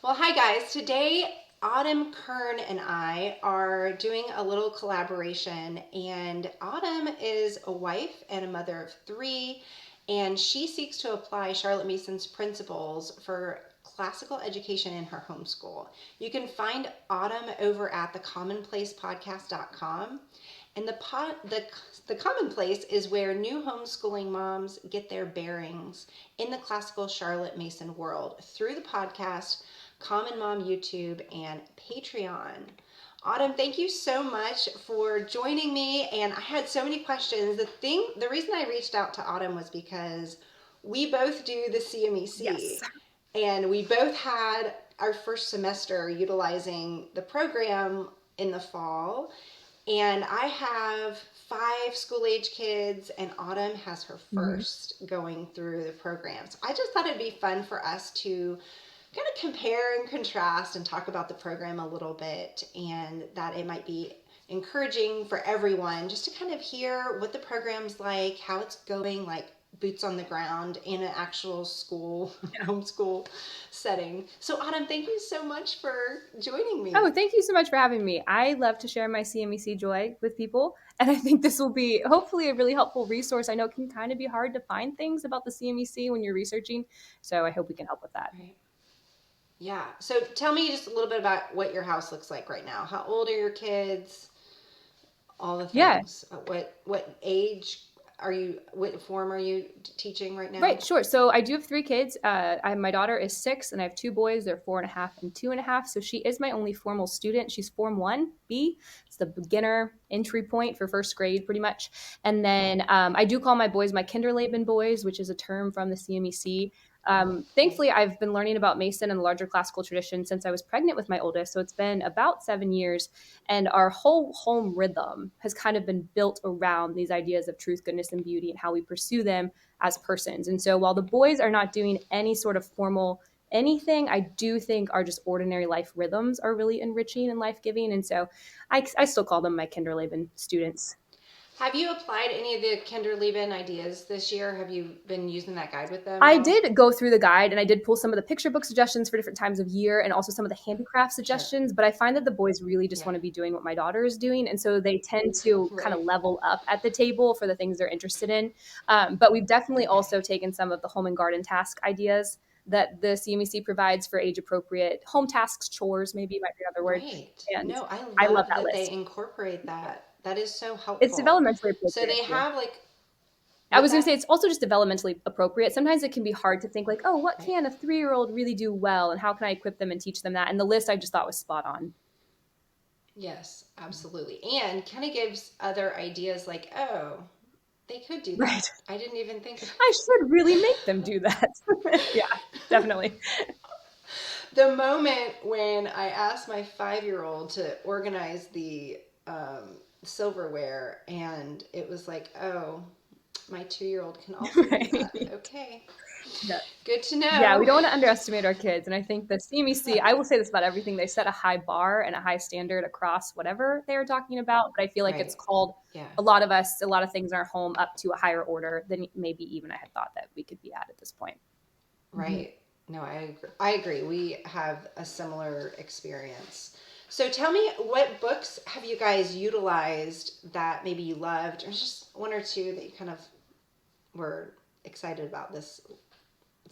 Well, hi guys. Today, Autumn, Kern, and I are doing a little collaboration. And Autumn is a wife and a mother of three, and she seeks to apply Charlotte Mason's principles for classical education in her homeschool. You can find Autumn over at thecommonplacepodcast.com. And the Commonplace is where new homeschooling moms get their bearings in the classical Charlotte Mason world through the podcast, Common Mom YouTube, and Patreon. Autumn, thank you so much for joining me. And I had so many questions. The reason I reached out to Autumn was because we both do the Yes. CMEC, and we both had our first semester utilizing the program in the fall. And I have five school age kids, and Autumn has her Mhm. first going through the program. So I just thought it'd be fun for us to kind of compare and contrast and talk about the program a little bit, and that it might be encouraging for everyone just to kind of hear what the program's like, how it's going, like boots on the ground in an actual school, homeschool setting. So, Autumn, thank you so much for joining Oh, me. thank you so much for having me. I love to share my CMEC joy with people, and I think this will be hopefully a really helpful resource. I know it can kind of be hard to find things about the CMEC when you're researching, so I hope we can help with that. Right. Yeah. So tell me just a little bit about what your house looks like right now. How old are your kids? All the Yeah, things. What age are you? What form are you teaching right now? right, sure. So I do have three kids. My daughter is 6, and I have two boys. They're 4.5 and 2.5. So she is my only formal student. She's Form 1B. It's the beginner entry point for first grade, pretty much. And then I do call my boys my Kinderleben boys, which is a term from the CMEC. Right. Thankfully, I've been learning about Mason and the larger classical tradition since I was pregnant with my oldest. So it's been about 7 years. And our whole home rhythm has kind of been built around these ideas of truth, goodness, and beauty and how we pursue them as persons. And so while the boys are not doing any sort of formal anything, I do think our just ordinary life rhythms are really enriching and life giving. And so I still call them my Kinderleben students. Have you applied any of the Kinderleben ideas this year? Have you been using that guide with them at I all? did go through the guide and I did pull some of the picture book suggestions for different times of year and also some of the handicraft Sure. suggestions. But I find that the boys really just Yeah. want to be doing what my daughter is doing. And so they tend to kind of Right. level up at the table for the things they're interested in. But we've definitely Okay. also taken some of the home and garden task ideas that the CMEC provides for age appropriate home tasks, chores, maybe might be another word. Right. And No, I I love love that that they list. incorporate that. That is so It's helpful. developmentally So appropriate they too. have like I what's was going to that? say it's also just developmentally appropriate. Sometimes it can be hard to think like, oh, what Right. can a 3-year-old really do well, and how can I equip them and teach them that? And the list I just thought was spot on. Yes, absolutely. And kind of gives other ideas like, oh, they could do Right. that. I didn't even think of I should really make them do that. Yeah, definitely. the moment when I asked my 5 year old to organize the silverware, and it was like, oh, my 2 year old can also do that. Right. Okay, Yeah. good to Yeah, we know. don't want to underestimate our kids. And I think the CMEC, I will say this about everything, they set a high bar and a high standard across whatever they are talking about. But I feel like it's Right. called Yeah. a lot of us, a lot of things in our home up to a higher order than maybe even I had thought that we could be at this point. Mhm. Right. No, I agree. We have a similar experience. So tell me, what books have you guys utilized that maybe you loved, or just one or two that you kind of were excited about this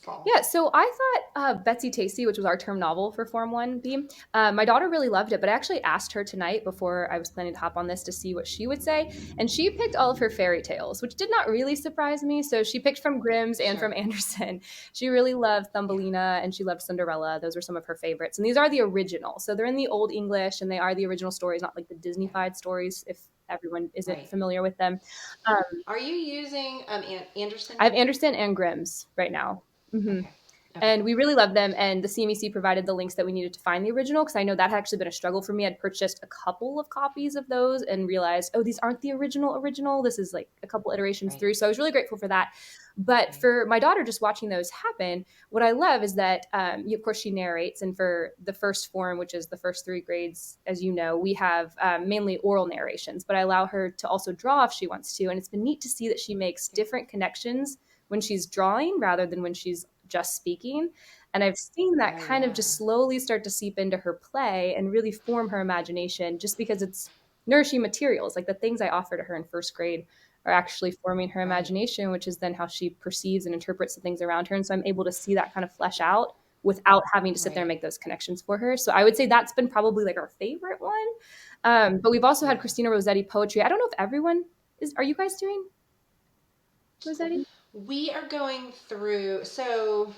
fall? Yeah, so I thought Betsy Tacy, which was our term novel for Form 1B, my daughter really loved it, but I actually asked her tonight before I was planning to hop on this to see what she would say. And she picked all of her fairy tales, which did not really surprise me. So she picked from Grimm's and from Sure. Anderson. She really loved Yeah. Thumbelina and she loved Cinderella. Those were some of her favorites. And these are the original. So they're in the Old English and they are the original stories, not like the Yeah. Disneyfied stories, if everyone isn't Right. familiar with them. Um, Are you using I Anderson? have Anderson and Grimm's right now. Mhm. Okay. Okay. And we really loved them. And the CMEC provided the links that we needed to find the original because I know that had actually been a struggle for me. I'd purchased a couple of copies of those and realized, oh, these aren't the original. This is like a couple iterations Right. through. So I was really grateful for that. But Right. for my daughter, just watching those happen, what I love is that, of course, she narrates. And for the first form, which is the first 3 grades, as you know, we have mainly oral narrations, but I allow her to also draw if she wants to. And it's been neat to see that she makes Okay. different connections when she's drawing rather than when she's just speaking. And I've seen that Oh kind of yeah. just slowly start to seep into her play and really form her imagination just because it's nourishing materials. Like the things I offer to her in first grade are actually forming her Right. imagination, which is then how she perceives and interprets the things around her. And so I'm able to see that kind of flesh out without having to sit there and Right. make those connections for her. So I would say that's been probably like our favorite one. But we've also had Yeah. Christina Rossetti poetry. I don't know if everyone is. Are you guys doing Rossetti? We are going through, so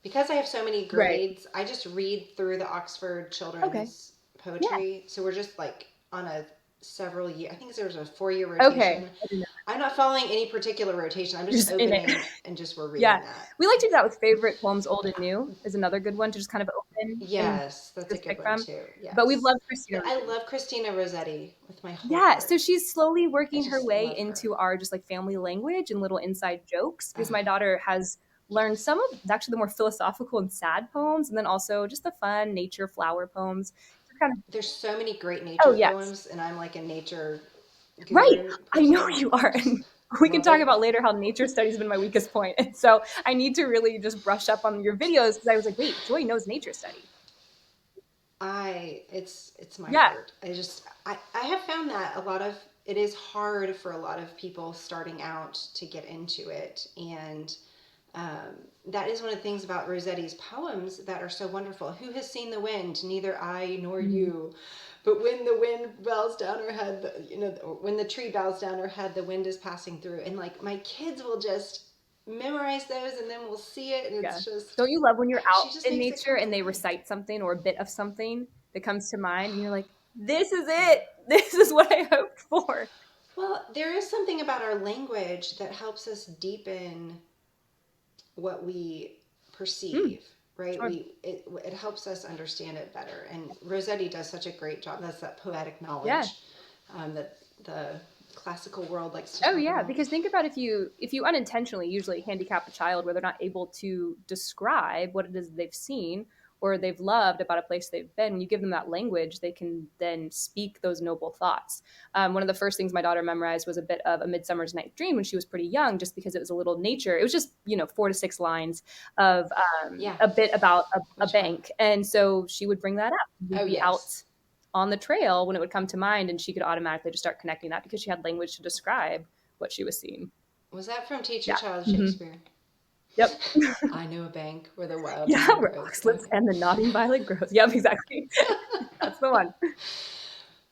because I have so many Right. grades, I just read through the Oxford Okay. children's Yeah. poetry. So we're just like on a several year, I think there's a 4-year Okay. rotation. I didn't know. I'm not following any particular rotation. I'm You're just just in it. opening and just we're Yeah. reading that. We like to do that with favorite poems, old and new, is another good one to just kind of open and Yes, that's a just good pick one from. too. But we've Yes. loved Christina But I Rossetti. love Christina Rossetti with my whole Yeah, so heart. she's slowly I working her just way love her. into our just like family language and little inside jokes because Oh, my daughter has learned yes. some of actually the more philosophical and sad poems, and then also just the fun nature flower poems. Just kind of, There's so many great oh nature yes, poems, and I'm like a nature right. guru I know person. you are, Just and we can love talk it. about later how nature study's been my weakest point, and so I need to really just brush up on your videos because I was like, wait, Joy knows nature study. It's my Yeah. heart. I have found that a lot of it is hard for a lot of people starting out to get into it, and um, that is one of the things about Rossetti's poems that are so wonderful. Who has seen the wind? Neither I nor Mhm. you. But when the wind bows down her head, when the tree bows down her head, the wind is passing through. And like my kids will just memorize those, and then we'll see it, and Yeah. it's just Don't you love when you're out she just in makes it nature come to and they life. recite something or a bit of something that comes to mind and you're like, this is it. This is what I hoped for. Well, there is something about our language that helps us deepen what we Mm, perceive, right? sure. It helps us understand it better. And Rossetti does such a great job. That's that poetic Yeah. knowledge that the classical world likes to Oh talk yeah, about. because think about if you unintentionally usually handicap a child where they're not able to describe what it is they've seen or they've loved about a place they've been. When you give them that language, they can then speak those noble thoughts. One of the first things my daughter memorized was a bit of A Midsummer's Night Dream when she was pretty young, just because it was a little nature. It was just 4 to 6 lines of Yeah, a bit about a much fun. bank, and so she would bring that up. We'd Oh be out yes. on the trail when it would come to mind, and she could automatically just start connecting that because she had language to describe what she was seeing. Was that from Teach Your Yeah. Child Hmm. Shakespeare? Yep. I knew a bank where the wild Yeah, honey where grows. oxlips Okay. and the nodding violet grows. Yep, exactly. That's the one.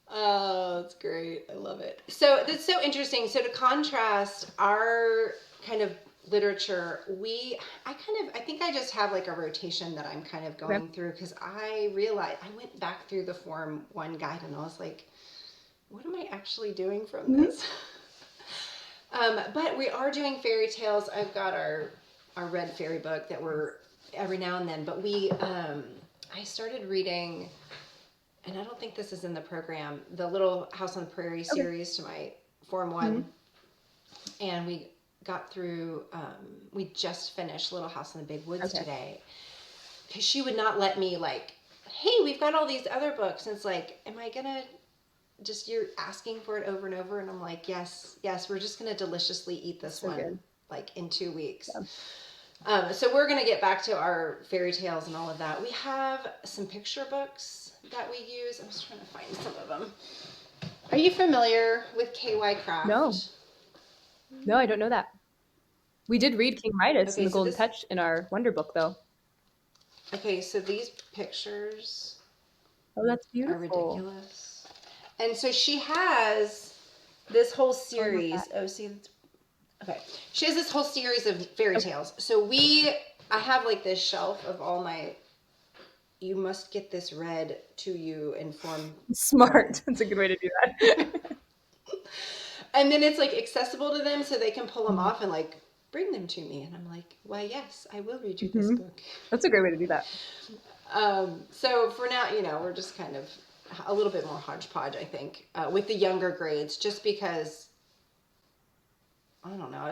Oh, that's great. I love it. So that's so interesting. So to contrast our kind of literature, I think I just have like a rotation that I'm kind of Okay. going through because I realized I went back through the Form 1 guide and I was like, what am I actually doing from Hmm. this? But we are doing fairy tales. I've got our red fairy book that we're every now and then, but I started reading, and I don't think this is in the program, the Little House on the Prairie Okay. series to my Form Hmm. 1. And we got through, we just finished Little House in the Big Woods Okay. today. Because she would not let me, like, hey, we've got all these other books. And it's like, am I going to just, you're asking for it over and over? And I'm like, yes, yes, we're just going to deliciously eat this So one, good. like, in 2 weeks. Yeah. So we're going to get back to our fairy tales and all of that. We have some picture books that we use. I'm just trying to find some of them. Are you familiar with KY No, Craft? no, I don't know that. We did read King Midas and Okay, the so Golden this. Touch in our Wonder book, though. Okay, so these pictures Oh, that's are beautiful. ridiculous. And so she has this whole Oh, I love that. series. Oh, see, okay. She has this whole series of fairy Okay. tales. I have like this shelf of all my. You must get this read to you in Form 1. Smart. That's a good way to do that. And then it's like accessible to them so they can pull them Mhm. off and like bring them to me. And I'm like, why, yes, I will read you this Mhm. book. That's a great way to do that. So for now, we're just kind of a little bit more hodgepodge, I think, with the younger grades, just because I don't know. I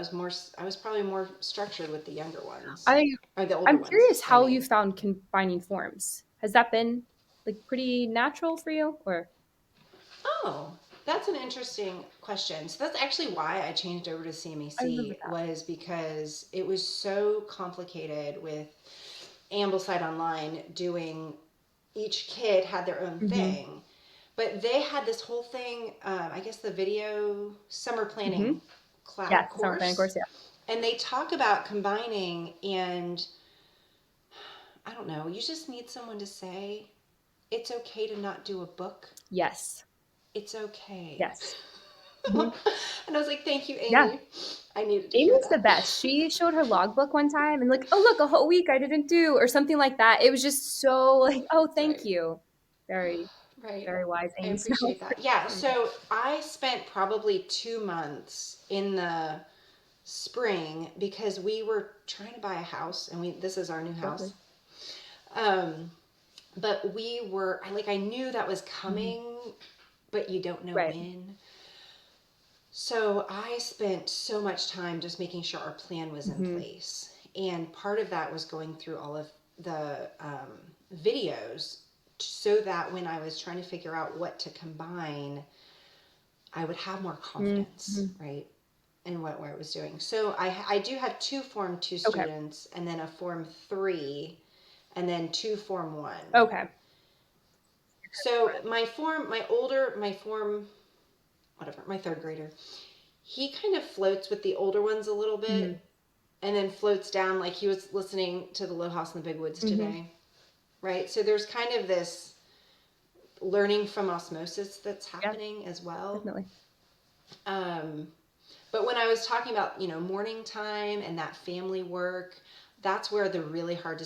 was probably more structured with the younger ones I or the older I'm ones. curious I how you mean, found combining forms. Has that been like pretty natural for you, or oh, that's an interesting question. So that's actually why I changed over to I remember CMEC that. was because it was so complicated with Ambleside Online doing, each kid had their own Mm-hmm. thing. But they had this whole thing, I guess the video summer Mm-hmm. planning Yes, the summer planning course. course. Yeah. And they talk about combining, and I don't know, you just need someone to say, it's okay to not do a book. Yes. It's okay. Yes. Mm-hmm. And I was like, thank you, Yeah. Amy. I needed to hear Amy's the that. best. She showed her logbook one time and like, oh look, a whole week I didn't do or something like that. It was just so like, oh, thank Right, you. Very, right. very wise, I Amy appreciate Snow. that. Yeah, so I spent probably 2 months in the spring because we were trying to buy a house, and this is our new Lovely. house. Um, but we were, I knew that was Mm-hmm. coming, but you don't know Right. when. So I spent so much time just making sure our plan was in Mm-hmm. place. And part of that was going through all of the videos so that when I was trying to figure out what to combine, I would have more confidence, Mm-hmm. right? In what I was doing. So I do have two Form 2 Okay. students, and then a Form 3, and then two Form 1. Okay. So my Form, whatever, my third grader, he kind of floats with the older ones a little Mm-hmm. bit, and then floats down, like he was listening to the Little House in the Big Woods Mm-hmm. today, right? So there's kind of this learning from osmosis that's Yeah, happening as well. definitely. Um, but when I was talking about, morning time and that family work, that's where the really hard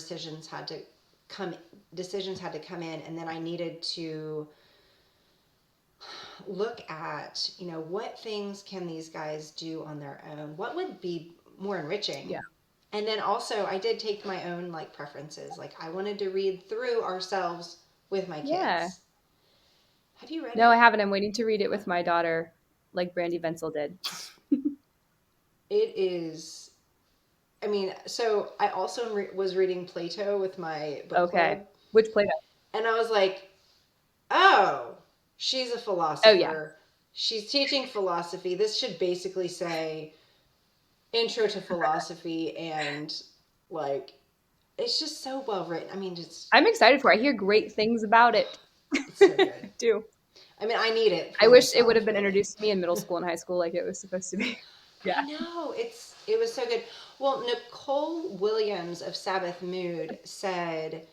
come decisions had to come in, and then I needed to look at, what things can these guys do on their own? What would be more Yeah. enriching? And then also I did take my own like preferences. Like I wanted to read through Ourselves with my Yeah. kids. Have you read No, I it? haven't. I'm waiting to read it with my daughter, like Brandy Venzel did. It is, I mean, so I also was reading Plato with my book Okay. club, Which Play-Doh? and I was like, "Oh, she's a Oh yeah. philosopher. She's teaching philosophy. This should basically say intro to philosophy, and like it's just so well written. I mean, I'm excited for it. I hear great things about it. it's so good. I do. I mean, I need it I for wish it would myself, have been really. introduced to me in middle school and high school like it was supposed to be. Yeah. I know, it was so good. Well, Nicole Williams of Sabbath Mood said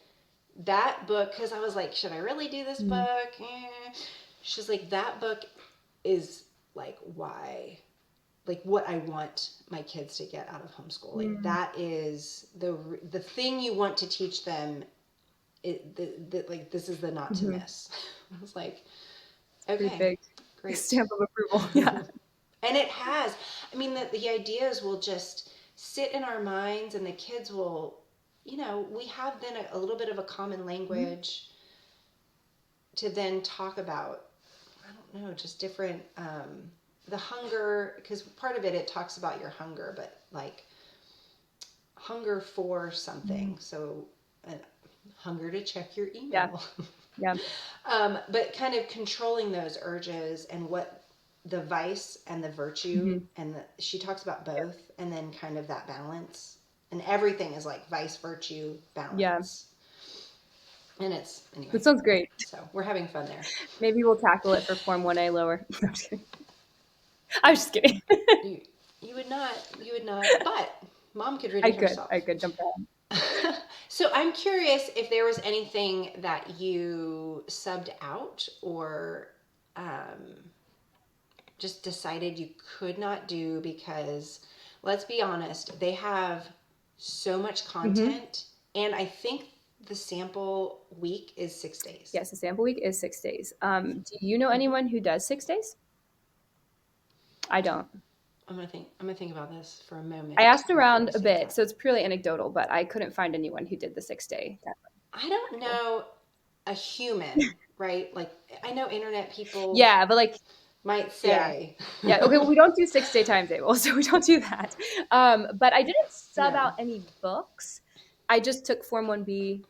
that book, because I was like, should I really do this Mhm. book? She's like, that book is like why, like what I want my kids to get out of homeschooling. Mm. That is the thing you want to teach them. Like this is the not to Mhm. miss. I was like, Pretty okay, big great. stamp of approval. Yeah. And it has. I mean, the ideas will just sit in our minds, and the kids will, we have then a little bit of a common Mhm. language to then talk about, I don't know, just different, the hunger, because part of it talks about your hunger, but like hunger for Mhm. something. So, uh, hunger to check your Yeah. email. Yeah. But kind of controlling those urges and what the vice and the virtue, Mhm. and she talks about both, and then kind of that balance. And everything is like vice, virtue, Yeah. balance. And it's, anyway, That sounds great. so we're having fun there. Maybe we'll tackle it for Form 1A lower. No, I'm just kidding. I'm just kidding. You, you would not, but mom could read I it could. herself. I could jump ahead. So I'm curious if there was anything that you subbed out, or um, just decided you could not do because, let's be honest, they have so much Hmm. content, and I think the sample week is 6 days. Yes, the sample week is 6 days. Do you know Hmm. anyone who does 6 days? I don't. I'm gonna think about this for a I moment asked before around I a say bit, that. so it's purely anecdotal, but I couldn't find anyone who did the 6 day. I don't know a human, right? Like I know internet people Yeah, but like, might yeah. say, Yeah. Okay. Well, we don't do 6 day timetable, so we don't do that. But I didn't sub no, out any books. I just took Form 1B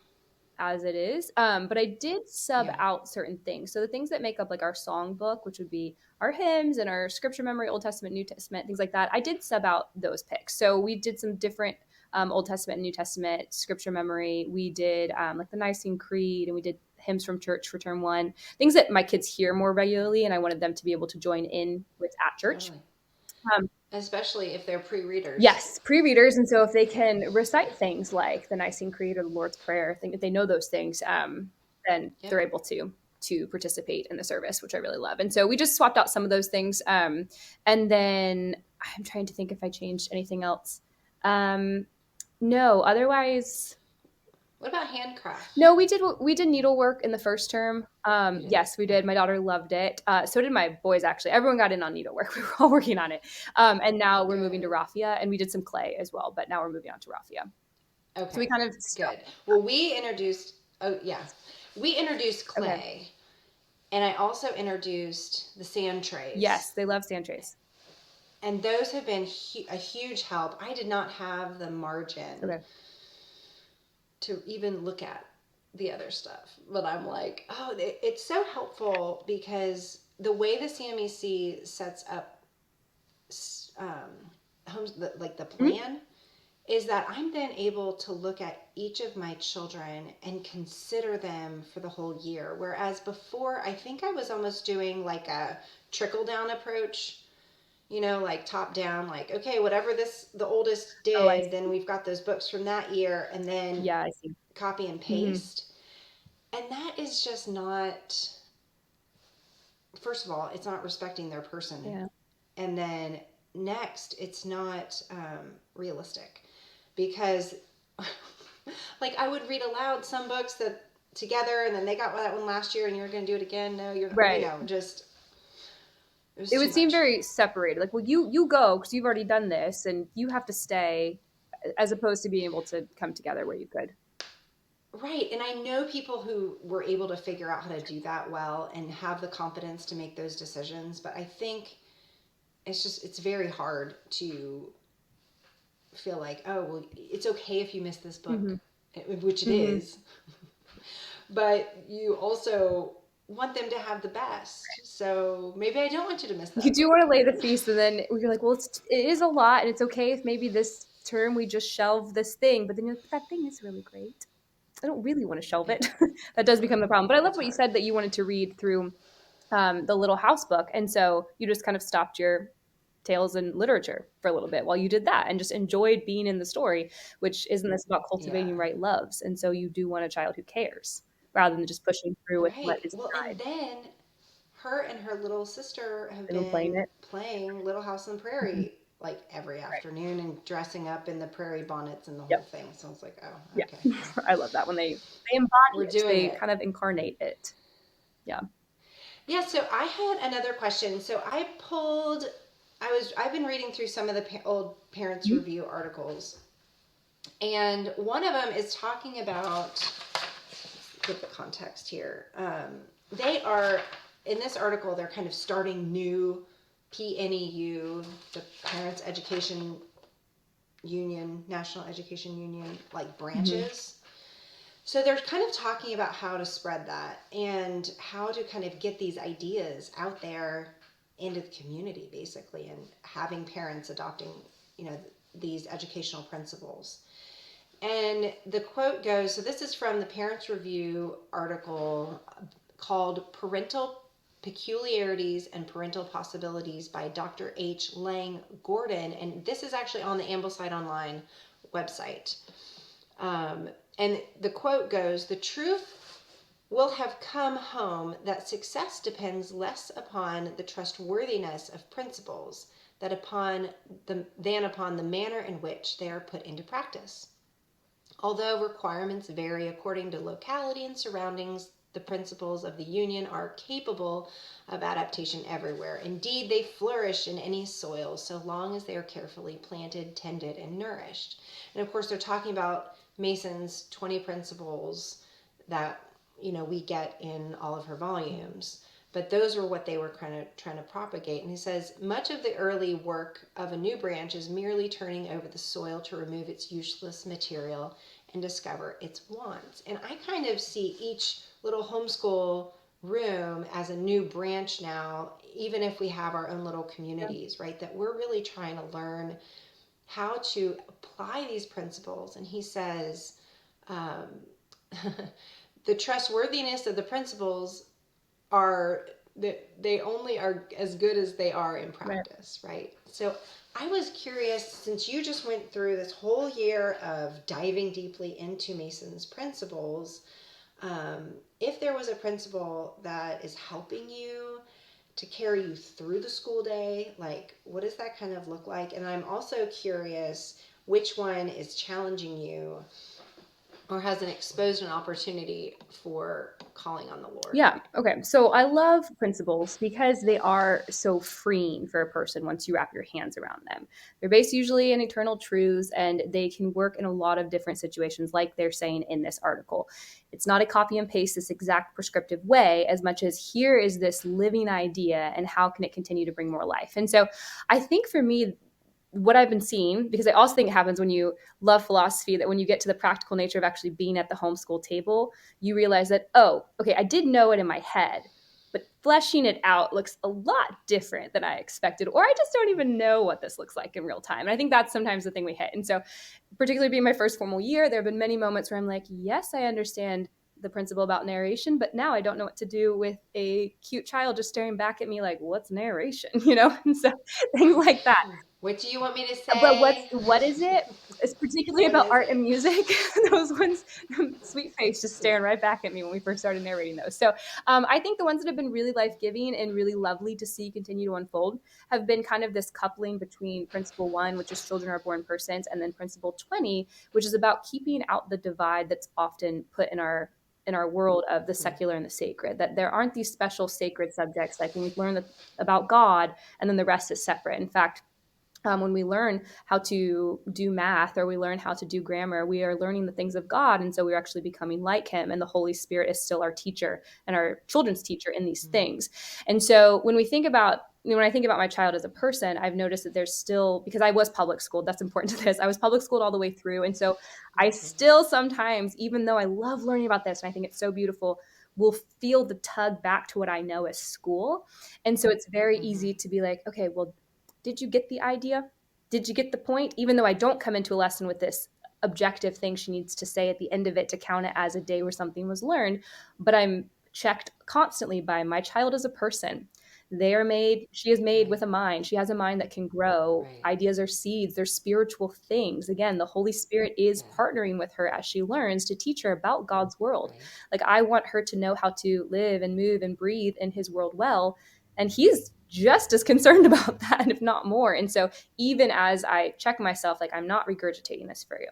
as it is. But I did sub yeah, out certain things. So the things that make up like our song book, which would be our hymns and our scripture memory, Old Testament, New Testament, things like that. I did sub out those picks. So we did some different Old Testament and New Testament, scripture memory. We did like the Nicene Creed, and we did hymns from church for term one, things that my kids hear more regularly, and I wanted them to be able to join in with at church. Totally. Um, Especially if they're pre-readers. yes, pre-readers, and so if they can recite things like the Nicene Creed or the Lord's Prayer, I think if they know those things, then Yep. they're able to participate in the service, which I really love. And so we just swapped out some of those things, and then I'm trying to think if I changed anything else. Um, no, otherwise, What about handcraft? no, we did needlework in the first term. You did? Yes, we did. Okay. My daughter loved it. So did my boys. Actually, everyone got in on needlework. We were all working on it. And now we're moving to Good. raffia, and we did some clay as well. But now we're moving on to raffia. So we Okay. kind of Good. stopped. Well, oh, yeah. We introduced Okay. clay, and I also introduced the sand Yes, trays. they love sand trays. And those have been a huge help. I did not have the margin Okay. to even look at the other stuff, but I'm like, oh, it's so helpful because the way the CMEC sets up homes, like the Mhm. plan, is that I'm then able to look at each of my children and consider them for the whole year. Whereas before, I think I was almost doing like a trickle down approach, like top down, like, okay, whatever the oldest Oh, I did, then see. we've got those books from that year, and then Yeah, I see. copy and Hmm. paste. And that is just not, first of all, it's not respecting their person. Yeah. And then next, it's not realistic because, like, I would read aloud some books that together, and then they got that one last year, and you're going to do it again. No, Right. just, it was It too would seem much. very separated. Like, well, you go because you've already done this, and you have to stay, as opposed to being able to come together where you could. Right. And I know people who were able to figure out how to do that well and have the confidence to make those decisions. But I think it's very hard to feel like, oh, well, it's okay if you miss this book, Hmm. which it Hmm. is, but you also want them to have the best. So maybe I don't want you to miss You that do book. want to lay the feast, and then you're like, well, it is a lot, and it's okay if maybe this term we just shelve this thing, but then you're like, but that thing is really great. I don't really want to shelve Yeah, it. That does become the problem. But I love it's what you hard. said that you wanted to read through the Little House book, and so you just kind of stopped your tales and literature for a little bit while you did that, and just enjoyed being in the story. Which isn't this about Yeah. cultivating right loves? And so you do want a child who cares rather than just pushing through with what Right. is Well, and tried. then her and her little sister have They've been playing been it. playing Little House on the Mhm. Prairie like every Right. afternoon and dressing up in the prairie bonnets and the whole Yep. thing. So I was like, oh, Yeah. okay, well, I love that when they embody we're it. doing They it. kind of incarnate it. Yeah. Yeah, so I had another question. So I've been reading through some of the old parents Mhm. review articles, and one of them is talking about, get the context here. They are in this article. They're kind of starting new PNEU, the Parents Education Union, National Education Union, like Mhm. branches. So they're kind of talking about how to spread that and how to kind of get these ideas out there into the community, basically, and having parents adopting, you know, these educational principles. And the quote goes, so this is from the Parents Review article called Parental Peculiarities and Parental Possibilities by Dr. H. Lang Gordon. And this is actually on the Ambleside Online website. Um, and the quote goes, the truth will have come home that success depends less upon the trustworthiness of principles than upon the manner in which they are put into practice. Although requirements vary according to locality and surroundings, the principles of the Union are capable of adaptation everywhere. Indeed, they flourish in any soil so long as they are carefully planted, tended, and nourished. And of course, they're talking about Mason's 20 principles that we get in all of her volumes. But those were what they were kind of trying to propagate. And he says much of the early work of a new branch is merely turning over the soil to remove its useless material and discover its wants. And I kind of see each little homeschool room as a new branch now, even if we have our own little Yeah. communities, right? That we're really trying to learn how to apply these principles. And he says, um, the trustworthiness of the principles are that they only are as good as they are in Right. practice, right? So I was curious, since you just went through this whole year of diving deeply into Mason's principles, if there was a principle that is helping you to carry you through the school day, like what does that kind of look like? And I'm also curious which one is challenging you or hasn't exposed an opportunity for calling on the Lord. Yeah. Okay. So I love principles because they are so freeing for a person once you wrap your hands around them. They're based usually in eternal truths and they can work in a lot of different situations, like they're saying in this article. It's not a copy and paste this exact prescriptive way as much as here is this living idea and how can it continue to bring more life. And so I think for me, what I've been seeing, because I also think it happens when you love philosophy, that when you get to the practical nature of actually being at the homeschool table, you realize that, oh, okay, I did know it in my head, but fleshing it out looks a lot different than I expected, or I just don't even know what this looks like in real time. And I think that's sometimes the thing we hit. And so, particularly being my first formal year, there have been many moments where I'm like, yes, I understand the principle about narration, but now I don't know what to do with a cute child just staring back at me like, what's narration? And so things like that. What do you want me to But say? what is it? It's particularly What about is art and it? music. Those ones, sweet face, just staring right back at me when we first started narrating those. So I think the ones that have been really life giving and really lovely to see continue to unfold have been kind of this coupling between Principle 1, which is children are born persons, and then Principle 20, which is about keeping out the divide that's often put in our world of the secular and the sacred. That there aren't these special sacred subjects like when we learn about God, and then the rest is separate. In fact, when we learn how to do math or we learn how to do grammar, we are learning the things of God. And so we're actually becoming like him. And the Holy Spirit is still our teacher and our children's teacher in these things. And so when we think about, when I think about my child as a person, I've noticed that there's still, because I was public schooled, that's important to this. I was public schooled all the way through. And so I still sometimes, even though I love learning about this and I think it's so beautiful, will feel the tug back to what I know as school. And so it's very easy to be like, okay, well, did you get the idea? Did you get the point? Even though I don't come into a lesson with this objective thing she needs to say at the end of it to count it as a day where something was learned, but I'm checked constantly by my child as a person. They are made, she is made Right, with a mind. She has a mind that can grow. right, Ideas are seeds, they're spiritual things. Again, the Holy Spirit is yeah, partnering with her as she learns to teach her about God's world. right, Like, I want her to know how to live and move and breathe in his world well. And he's just as concerned about that, if not more. And so, even as I check myself, like, I'm not regurgitating this for you.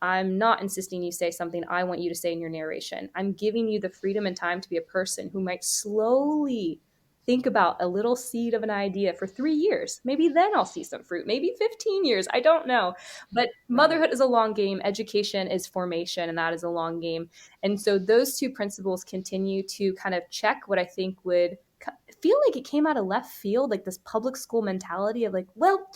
I'm not insisting you say something I want you to say in your narration. I'm giving you the freedom and time to be a person who might slowly think about a little seed of an idea for 3 years. Maybe then I'll see some fruit, maybe 15 years. I don't know. But right. motherhood is a long game, education is formation, and that is a long game. And so, those two principles continue to kind of check what I think would feel like it came out of left field, like this public school mentality of like, well,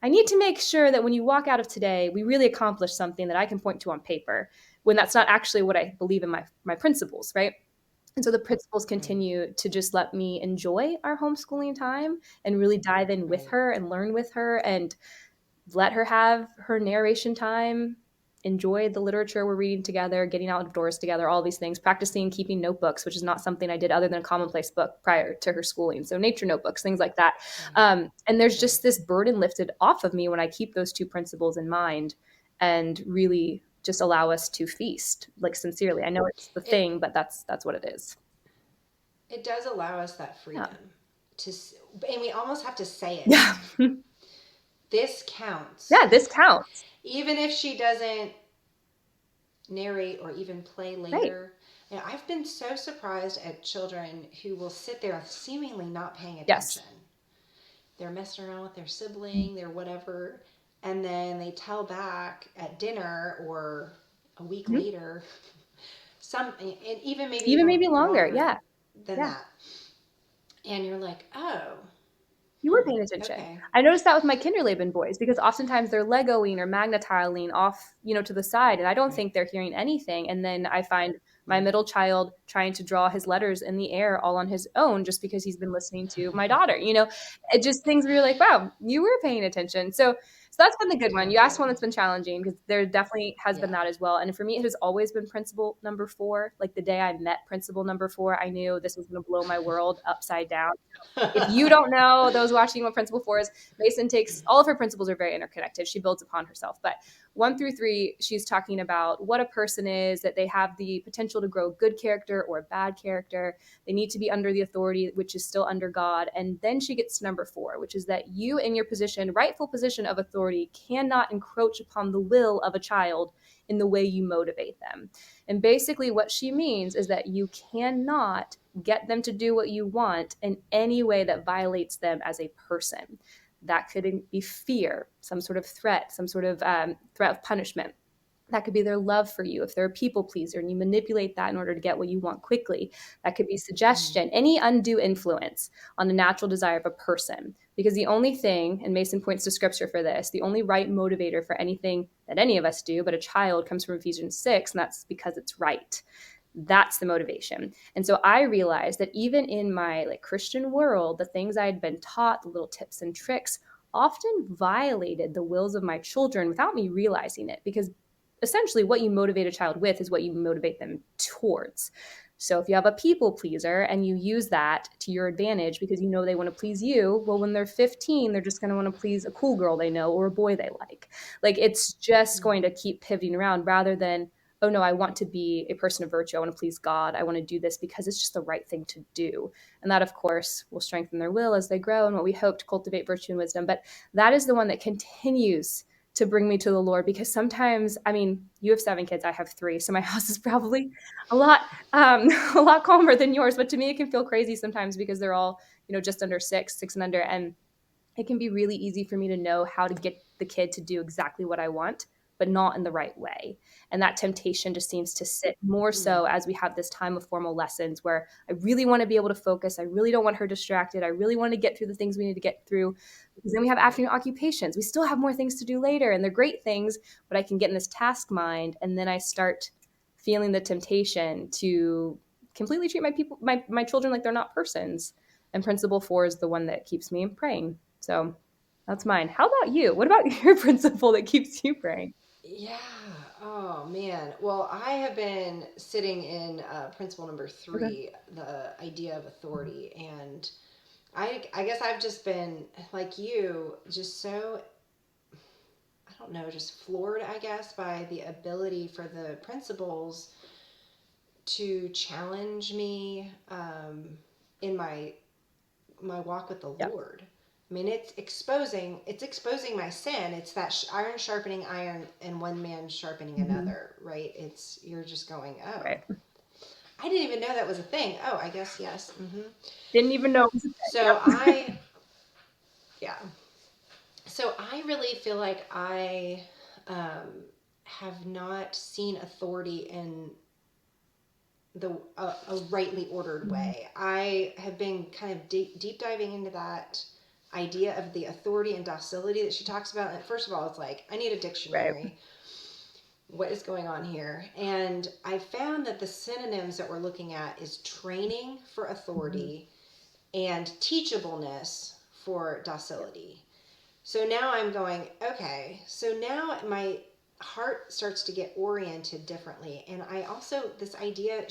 I need to make sure that when you walk out of today, we really accomplished something that I can point to on paper, when that's not actually what I believe in my principles, right? And so the principles Right, continue to just let me enjoy our homeschooling time and really dive in with right. her and learn with her and let her have her narration time, enjoy the literature we're reading together, getting outdoors together, all these things, practicing keeping notebooks, which is not something I did other than a Commonplace book prior to her schooling. So nature notebooks, things like that. Right, And there's right. just this burden lifted off of me when I keep those two principles in mind and really just allow us to feast, like, sincerely. I know it's the It thing, but that's what it is. it does allow us that Yeah. freedom to, and we almost have to say it. Yeah. This counts, Yeah, this counts. even if she doesn't narrate or even play Right. later. And I've been so surprised at children who will sit there seemingly not paying Yes. attention. They're messing around with their sibling, their whatever, and then they tell back at dinner or a week Mhm. later, some, and even maybe Even even maybe longer. longer Yeah. than Yeah. that. And you're like, oh, You were paying attention. okay. I noticed that with my Kinderleben boys because oftentimes they're Legoing or magnetiling off, to the side, and I don't Right, think they're hearing anything. And then I find my right. middle child trying to draw his letters in the air all on his own just because he's been listening to my daughter. It just things where you're like, wow, you were paying attention. So So that's been the good one. You asked Okay. one that's been challenging because there definitely has been Yeah. that as well. And for me, it has always been principle number 4. Like the day I met principle number 4, I knew this was going to blow my world upside down. If you don't know, those watching, what principle 4 is, Mason takes all of her principles are very interconnected. She builds upon herself. But 1 through 3, she's talking about what a person is, that they have the potential to grow good character or bad character. They need to be under the authority, which is still under God. And then she gets to number 4, which is that you, in your position, rightful position of authority, cannot encroach upon the will of a child in the way you motivate them. And basically, what she means is that you cannot get them to do what you want in any way that violates them as a person. That could be fear, some sort of threat, some sort of threat of punishment. That could be their love for you if they're a people pleaser and you manipulate that in order to get what you want quickly. That could be suggestion, any undue influence on the natural desire of a person. Because the only thing, and Mason points to scripture for this, the only right motivator for anything that any of us do, but a child, comes from Ephesians 6, and that's because it's right. That's the motivation. And so I realized that even in my like Christian world, the things I had been taught, the little tips and tricks, often violated the wills of my children without me realizing it, because essentially what you motivate a child with is what you motivate them towards. So if you have a people pleaser and you use that to your advantage because you know they want to please you, well, when they're 15, they're just going to want to please a cool girl they know or a boy they like. Like it's just going to keep pivoting around rather than, oh no, I want to be a person of virtue. I want to please God. I want to do this because it's just the right thing to do. And that, of course, will strengthen their will as they grow and what we hope to cultivate virtue and wisdom. But that is the one that continues to bring me to the Lord, because sometimes, I mean, you have 7 kids, I have 3, so my house is probably a lot a lot calmer than yours, but to me it can feel crazy sometimes because they're all, just under 6 and under, and it can be really easy for me to know how to get the kid to do exactly what I want, but not in the right way. And that temptation just seems to sit more so as we have this time of formal lessons where I really want to be able to focus. I really don't want her distracted. I really want to get through the things we need to get through, because then we have Right. afternoon occupations. We still have more things to do later, and they're great things, but I can get in this task mind, and then I start feeling the temptation to completely treat my children like they're not persons. And principle 4 is the one that keeps me praying. So that's mine. How about you? What about your principle that keeps you praying? Yeah. Oh man. Well, I have been sitting in principle number Okay. 3, the idea of authority, and I guess I've just been like you, just so I don't know, just floored, I guess, by the ability for the principles to challenge me in my walk with the Yep. Lord. I mean, it's exposing my sin. It's that iron sharpening iron and one man sharpening Mm-hmm. another, right? It's you're just going, oh, Right. I didn't even know that was a thing. Oh, I guess yes. Didn't even know it was a So thing. Yep. yeah. So I really feel like I um, have not seen authority in a rightly ordered Mhm. way. I have been kind of deep diving into that idea of the authority and docility that she talks about. And first of all, it's like I need a Right. dictionary. What is going on here? And I found that the synonyms that we're looking at is training for Mm-hmm. authority and teachableness for docility. So now I'm going, okay, so now my heart starts to get oriented differently. And I also, this idea,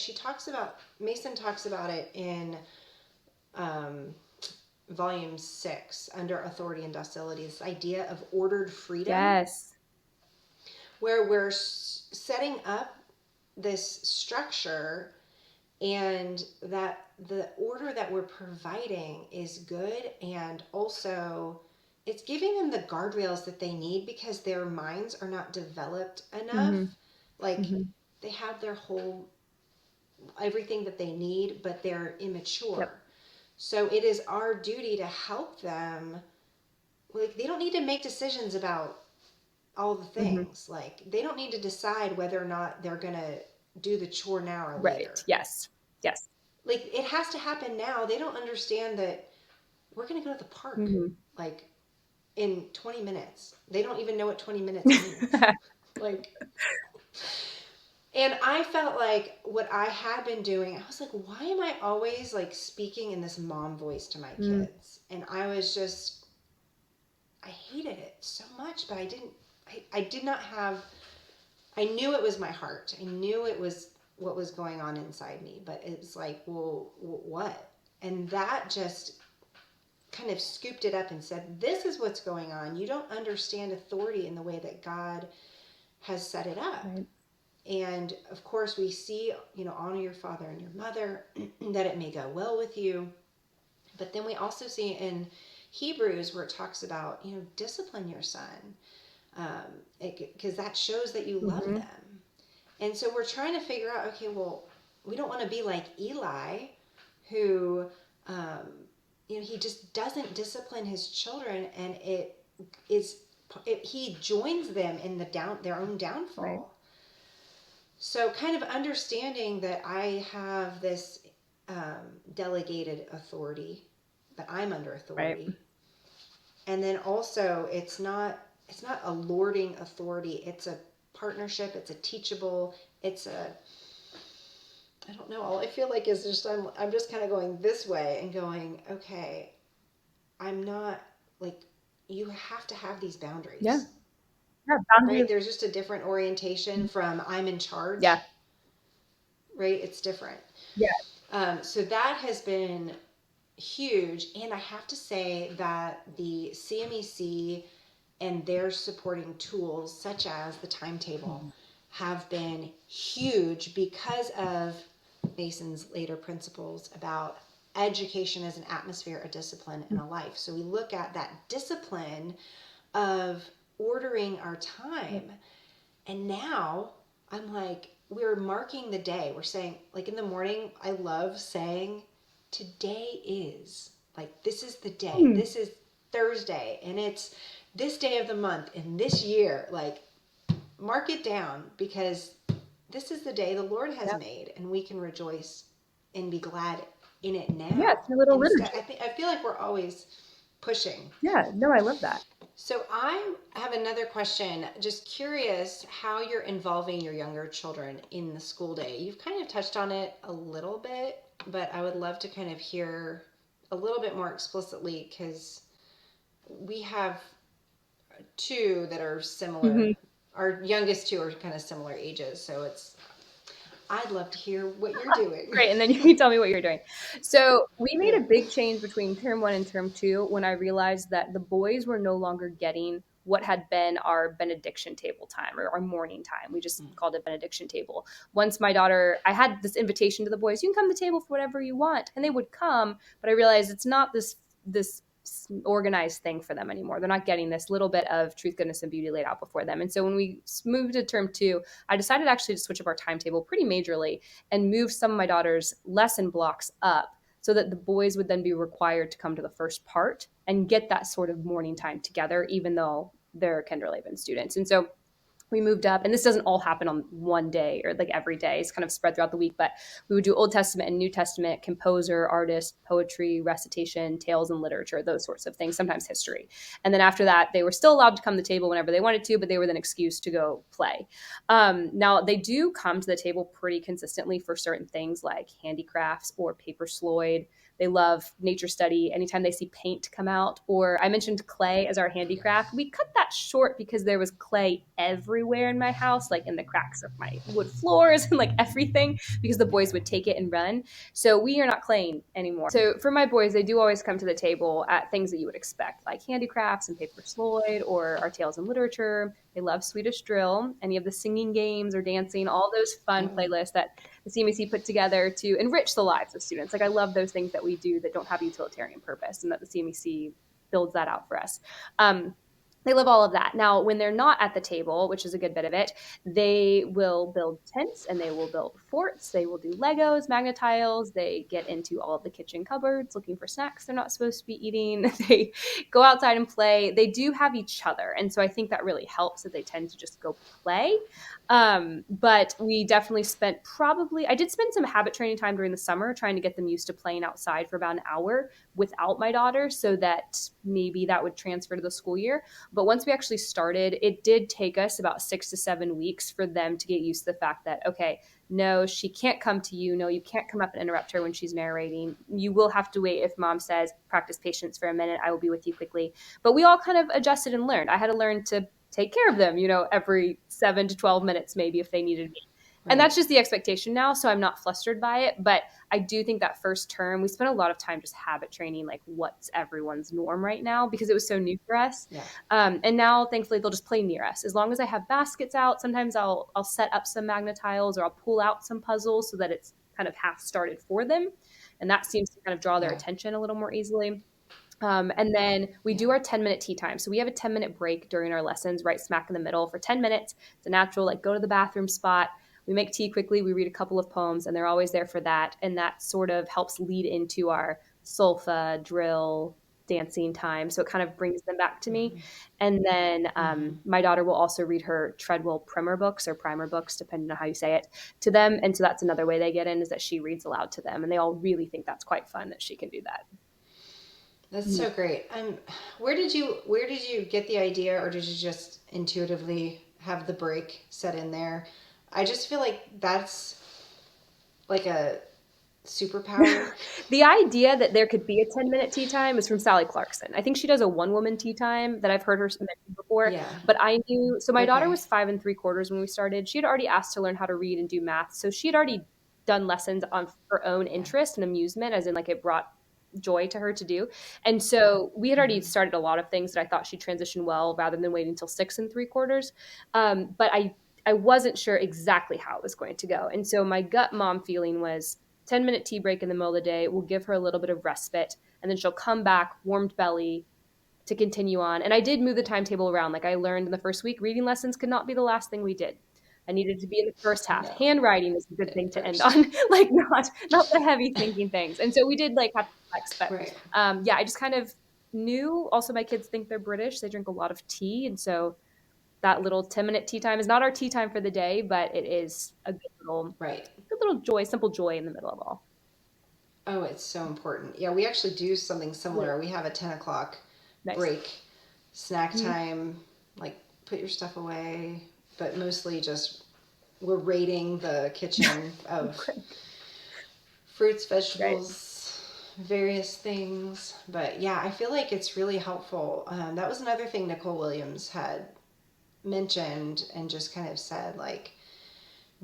Mason talks about it in um, volume 6 under authority and docility, this idea of ordered freedom, Yes. where we're setting up this structure and that the order that we're providing is good, and also it's giving them the guardrails that they need because their minds are not developed enough. Mm-hmm. Like Mm-hmm. they have their whole everything that they need, but they're Yep. immature. So it is our duty to help them. Like they don't need to make decisions about all the Mm-hmm. things. Like they don't need to decide whether or not they're gonna do the chore now or Right. later. Yes. Yes. Like it has to happen now. They don't understand that we're going to go to the park Mm-hmm. like in 20 minutes. They don't even know what 20 minutes means. Like, and I felt like what I had been doing, I was like, why am I always like speaking in this mom voice to my Mm. kids? And I was just I hated it so much, but I did not have, I knew it was my heart. I knew it was what was going on inside me, but it was like, well, what? And that just kind of scooped it up and said, this is what's going on. You don't understand authority in the way that God has set it up. Right. And of course, we see, honor your father and your mother, that it may go well with you. But then we also see in Hebrews where it talks about, discipline your son, because that shows that you love Mm-hmm. them. And so we're trying to figure out, okay, well, we don't want to be like Eli, who, um, he just doesn't discipline his children, and he joins them in their own downfall. Right. So, kind of understanding that I have this delegated authority, that I'm under authority, Right. and then also it's not a lording authority. It's a partnership. It's a teachable. It's a, I don't know. All I feel like is just I'm just kind of going this way and going, okay, I'm not like, you have to have these boundaries. Yeah. Yeah. Right? Boundaries. There's just a different orientation from I'm in charge. Yeah. Right? It's different. Yeah. So that has been huge. And I have to say that the CMEC and their supporting tools, such as the timetable, have been huge because of Mason's later principles about education as an atmosphere, a discipline, and a life. So we look at that discipline of ordering our time. And now I'm like, we're marking the day. We're saying, like in the morning, I love saying, today is, like, this is the day. Mm. This is Thursday, and it's this day of the month in this year. Like, mark it down, because this is the day the Lord has Yeah. made, and we can rejoice and be glad in it now. Yeah. It's your little liturgy. I feel like we're always pushing. Yeah. No, I love that. So I have another question. Just curious how you're involving your younger children in the school day. You've kind of touched on it a little bit, but I would love to kind of hear a little bit more explicitly, because we have two that are similar. Mm-hmm. Our youngest two are kind of similar ages, so I'd love to hear what you're doing. Great. And then you can tell me what you're doing. So we made a big change between term 1 and term 2 when I realized that the boys were no longer getting what had been our benediction table time, or our morning time. We just called it benediction table. Once my daughter, I had this invitation to the boys, you can come to the table for whatever you want. And they would come, but I realized it's not this organized thing for them anymore. They're not getting this little bit of truth, goodness, and beauty laid out before them. And so when we moved to term 2, I decided actually to switch up our timetable pretty majorly and move some of my daughter's lesson blocks up, so that the boys would then be required to come to the first part and get that sort of morning time together, even though they're Kinderleben students. And so we moved up, and this doesn't all happen on one day or like every day. It's kind of spread throughout the week, but we would do Old Testament and New Testament, composer, artist, poetry, recitation, tales and literature, those sorts of things, sometimes history. And then after that, they were still allowed to come to the table whenever they wanted to, but they were then excused to go play. Now, they do come to the table pretty consistently for certain things like handicrafts or paper sloyd. They love nature study. Anytime they see paint come out, or I mentioned clay as our handicraft, we cut that short because there was clay everywhere in my house, like in the cracks of my wood floors and like everything, because the boys would take it and run. So we are not claying anymore. So for my boys, they do always come to the table at things that you would expect, like handicrafts and paper sloyd or our tales and literature. They love Swedish drill, any of the singing games or dancing, all those fun playlists that the CMEC put together to enrich the lives of students. Like, I love those things that we do that don't have a utilitarian purpose, and that the CMEC builds that out for us. They love all of that. Now, when they're not at the table, which is a good bit of it, they will build tents and they will build forts. They will do Legos, magnetiles. They get into all of the kitchen cupboards looking for snacks they're not supposed to be eating. They go outside and play. They do have each other. And so I think that really helps, that they tend to just go play. But we definitely spent probably, I did spend some habit training time during the summer trying to get them used to playing outside for about an hour without my daughter so that maybe that would transfer to the school year. But once we actually started, it did take us about 6 to 7 weeks for them to get used to the fact that, okay, no, she can't come to you. No, you can't come up and interrupt her when she's narrating. You will have to wait if mom says, practice patience for a minute. I will be with you quickly. But we all kind of adjusted and learned. I had to learn to take care of them, every 7 to 12 minutes, maybe if they needed me. And Right. that's just the expectation now. So I'm not flustered by it. But I do think that first term, we spent a lot of time just habit training, like what's everyone's norm right now, because it was so new for us. Yeah. And now, thankfully, they'll just play near us. As long as I have baskets out, sometimes I'll set up some magnetiles or I'll pull out some puzzles so that it's kind of half started for them. And that seems to kind of draw their Yeah. attention a little more easily. And then we Yeah. do our 10-minute tea time. So we have a 10-minute break during our lessons, right smack in the middle for 10 minutes. It's a natural, like, go to the bathroom spot. We make tea quickly. We read a couple of poems, and they're always there for that. And that sort of helps lead into our solfa, drill, dancing time. So it kind of brings them back to me. Mm-hmm. And then Mm-hmm. my daughter will also read her treadwell primer books or primer books, depending on how you say it, to them. And so that's another way they get in, is that she reads aloud to them. And they all really think that's quite fun that she can do that. That's so great. Where did you get the idea, or did you just intuitively have the break set in there? I just feel like that's like a superpower. The idea that there could be a 10-minute tea time is from Sally Clarkson. I think she does a one-woman tea time that I've heard her mention before. Yeah. But I knew, so my daughter Okay. was 5 3/4 when we started. She had already asked to learn how to read and do math. So she had already done lessons on her own Yeah. interest and amusement, as in like it brought joy to her to do. And so we had already Mm-hmm. started a lot of things that I thought she'd transition well rather than waiting until 6 3/4. But I wasn't sure exactly how it was going to go. And so my gut mom feeling was 10-minute tea break in the middle of the day will give her a little bit of respite. And then she'll come back, warmed belly, to continue on. And I did move the timetable around. Like I learned in the first week, reading lessons could not be the last thing we did. I needed to be in the first half. No. Handwriting is a good At thing to end first. on, like not the heavy thinking things. And so we did like have to flex, but Right. yeah, I just kind of knew. Also, my kids think they're British; they drink a lot of tea, and so that little 10-minute tea time is not our tea time for the day, but it is a Right. good little joy, simple joy in the middle of all. Oh, it's so important. Yeah, we actually do something Yeah. similar. We have a 10 o'clock Nice. break, snack Mhm. time, like put your stuff away, but mostly just we're raiding the kitchen of fruits, Right. vegetables, various things. But yeah, I feel like it's really helpful. That was another thing Nicole Williams had mentioned and just kind of said, like,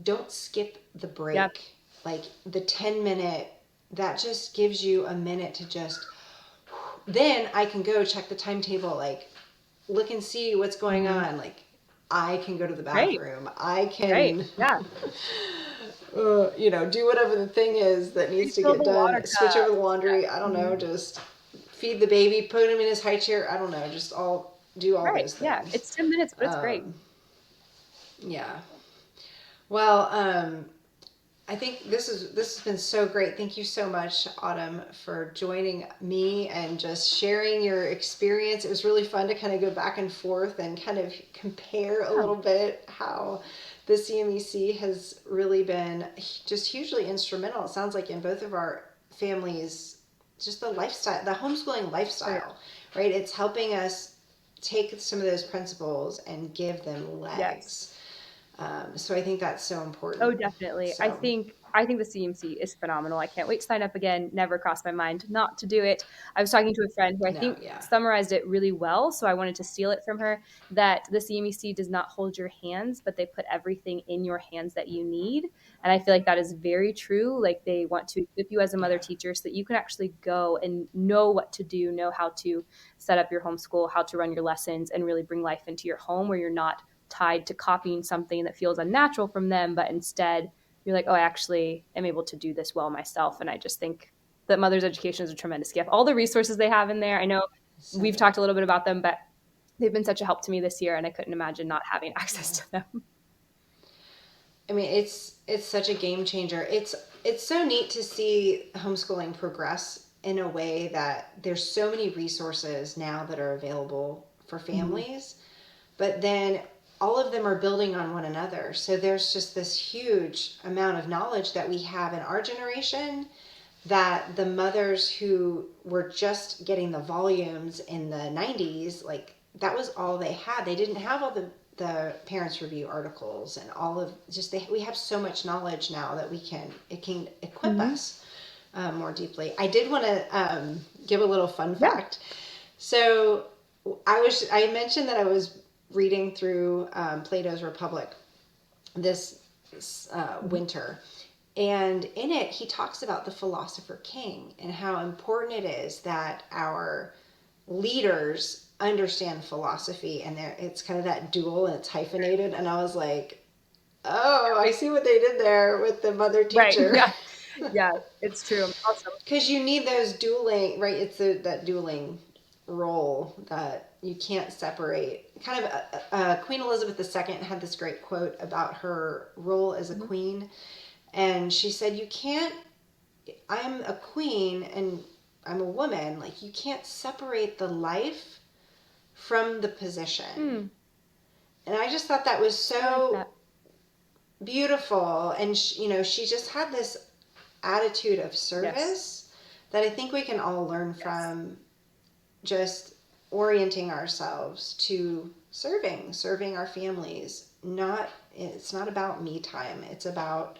don't skip the Yep. break. Like the 10 minute, that just gives you a minute to just, then I can go check the timetable, like look and see what's going Mhm. on. Like I can go to the Right. bathroom. I Right. can, Yeah. do whatever the thing is that needs to Refill get the done. water Switch over the cups. laundry. I Yeah. don't know. Mhm. Just feed the baby, put him in his high chair. I don't know. Just all do all Right. those Yeah. things. It's 10 minutes, but it's great. Um, yeah. Well, I think this has been so great. Thank you so much, Autumn, for joining me and just sharing your experience. It was really fun to kind of go back and forth and kind of compare a Yeah. little bit how the CMEC has really been just hugely instrumental. It sounds like in both of our families, just the lifestyle, the homeschooling Oh, yeah. lifestyle, right? It's helping us take some of those principles and give them Yes. legs. So I think that's so Oh, important. definitely. I So. think I think the CMC is phenomenal. I can't wait to sign up again. Never crossed my mind not to do it. I was talking to a friend who I No, think yeah. summarized it really well, so I wanted to steal it from her, that the CMEC does not hold your hands, but they put everything in your hands that you need. And I feel like that is very true. Like they want to equip you as a mother Yeah. teacher so that you can actually go and know what to do, know how to set up your homeschool, how to run your lessons, and really bring life into your home where you're not tied to copying something that feels unnatural from them, but instead you're like, oh, I actually am able to do this well myself. And I just think that mother's education is a tremendous gift. All the resources they have in there, I know So we've good. talked a little bit about them, but they've been such a help to me this year, and I couldn't imagine not having access Yeah. to them. I mean, it's such a game changer. It's so neat to see homeschooling progress in a way that there's so many resources now that are available for Mhm. families. But then all of them are building on one another. So there's just this huge amount of knowledge that we have in our generation that the mothers who were just getting the volumes in the 90s, like that was all they had. They didn't have all the parents review articles and all of just we have so much knowledge now that it can equip Mm-hmm. us more deeply. I did want to give a little fun Yeah. fact. So I mentioned that I was reading through Plato's Republic this Mm-hmm. winter. And in it, he talks about the philosopher king and how important it is that our leaders understand philosophy. And it's kind of that dual and it's hyphenated. And I was like, oh, I see what they did there with the mother Right. teacher. Yeah. Yeah. It's true. Awesome. Because you need those dueling, right? It's that dueling role that you can't separate. Kind of Queen Elizabeth II had this great quote about her role as a Mm-hmm. queen. And she said, you can't, I'm a queen and I'm a woman. Like, you can't separate the life from the position. Hmm. And I just thought that was I like so that. beautiful. And, she just had this attitude of Yes. service that I think we can all learn Yes. from, just orienting ourselves to serving our families. It's not about me time. It's about,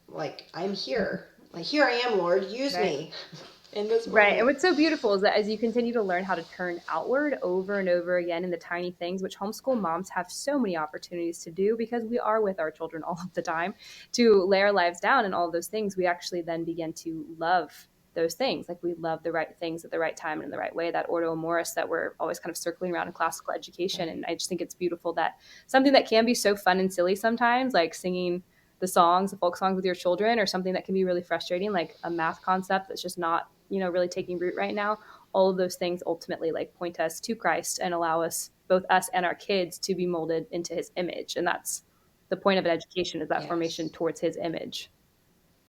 like, I'm here. Like, here I am, Lord, use Right. me in this Right. And moment. what's so beautiful is that as you continue to learn how to turn outward over and over again in the tiny things, which homeschool moms have so many opportunities to do because we are with our children all of the time, to lay our lives down and all those things, we actually then begin to love those things. Like we love the right things at the right time and in the right way, that Ordo Morris that we're always kind of circling around in classical education. Right. And I just think it's beautiful that something that can be so fun and silly sometimes, like singing the songs, the folk songs with your children, or something that can be really frustrating, like a math concept that's just not, really taking root right now. All of those things ultimately like point us to Christ and allow us, both us and our kids, to be molded into his image. And that's the point of an education, is that formation Yes. towards his image.